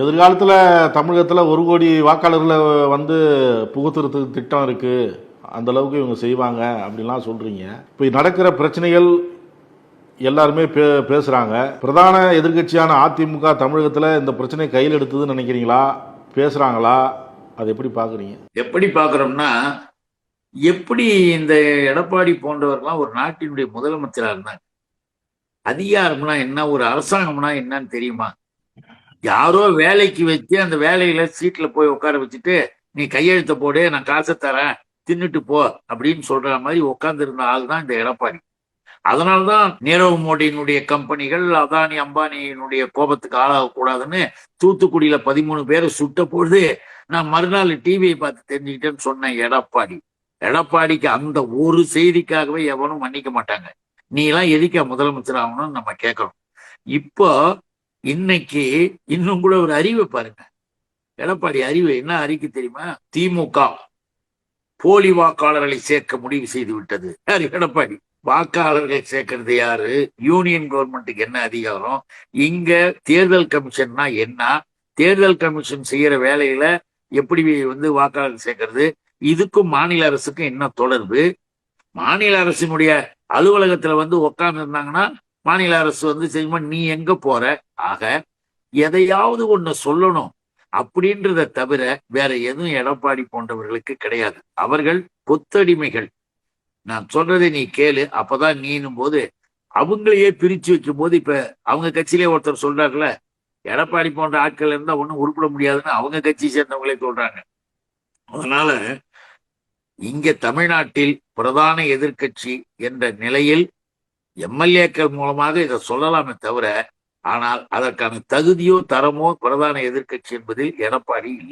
எதிர்காலத்தில் தமிழகத்தில் 1 கோடி வாக்காளர்களை வந்து புகுத்துறதுக்கு திட்டம் இருக்கு, அந்த அளவுக்கு இவங்க செய்வாங்க அப்படின்லாம் சொல்றீங்க. இப்போ நடக்கிற பிரச்சனைகள் எல்லாருமே பேசுறாங்க. பிரதான எதிர்கட்சியான அதிமுக தமிழகத்தில் இந்த பிரச்சனை கையில் எடுத்ததுன்னு நினைக்கிறீங்களா? பேசுறாங்களா? அதை எப்படி பாக்குறீங்க? எப்படி பாக்குறோம்னா, எப்படி இந்த எடப்பாடி போன்றவர்கள்லாம் ஒரு நாட்டினுடைய முதலமைச்சரா இருந்தாங்க? அதிகாரம்னா என்ன, ஒரு அரசாங்கம்னா என்னன்னு தெரியுமா? யாரோ வேலைக்கு வச்சு அந்த வேலையில சீட்ல போய் உட்கார வச்சுட்டு, நீ கையெழுத்த போடு, நான் காசை தரேன், தின்னுட்டு போ அப்படின்னு சொல்ற மாதிரி உட்கார்ந்து இருந்த ஆள் தான் இந்த எடப்பாடி. அதனால்தான் நீரவ் மோடியினுடைய கம்பெனிகள் அதானி அம்பானியினுடைய கோபத்துக்கு ஆளாகக்கூடாதுன்னு தூத்துக்குடியில 13 பேரை சுட்ட பொழுது நான் மறுநாள் டிவியை பார்த்து தெரிஞ்சுக்கிட்டேன்னு சொன்னேன் எடப்பாடி. எடப்பாடிக்கு அந்த ஒரு செய்திக்காகவே எவனும் மன்னிக்க மாட்டாங்க. நீ எல்லாம் எதுக்கா முதலமைச்சர் ஆகணும்னு நம்ம கேட்கணும். இப்போ இன்னைக்கு இன்னும் கூட ஒரு அறிவை பாருங்க. எடப்பாடி அறிவு என்ன அறிக்கை தெரியுமா? திமுக போலி வாக்காளர்களை சேர்க்க முடிவு செய்து விட்டது. யாரு? எடப்பாடி. வாக்காளர்கள் சேர்க்கறது யாரு? யூனியன் கவர்மெண்ட்டுக்கு என்ன அதிகாரம்? இங்க தேர்தல் கமிஷன்னா என்ன? தேர்தல் கமிஷன் செய்யற வேலையில எப்படி வாக்காளர்கள் சேர்க்கறது? இதுக்கும் மாநில அரசுக்கும் என்ன தொடர்பு? மாநில அரசினுடைய அலுவலகத்துல உட்கார்ந்து இருந்தாங்கன்னா மாநில அரசு செய்யுமா, நீ எங்க போற? ஆக எதையாவது ஒண்ணு சொல்லணும் அப்படின்றத தவிர வேற எதுவும் எடப்பாடி போன்றவர்களுக்கு கிடையாது. அவர்கள் கொத்தடிமைகள். நான் சொல்றதை நீ கேளு, அப்பதான் நீனும் போது அவங்களையே பிரிச்சு வைக்கும் போது இப்ப அவங்க கட்சியிலே ஒருத்தர் சொல்றாருல, எடப்பாடி போன்ற ஆட்கள் இருந்தா ஒண்ணும் உருப்பிட முடியாதுன்னு அவங்க கட்சி சேர்ந்தவங்களே சொல்றாங்க. அதனால இங்க தமிழ்நாட்டில் பிரதான எதிர்கட்சி என்ற நிலையில் எம்எல்ஏக்கள் மூலமாக இதை சொல்லலாமே தவிர, ஆனால் அதற்கான தகுதியோ தரமோ பிரதான எதிர்கட்சி என்பதில் எடப்பாடி இல்லை.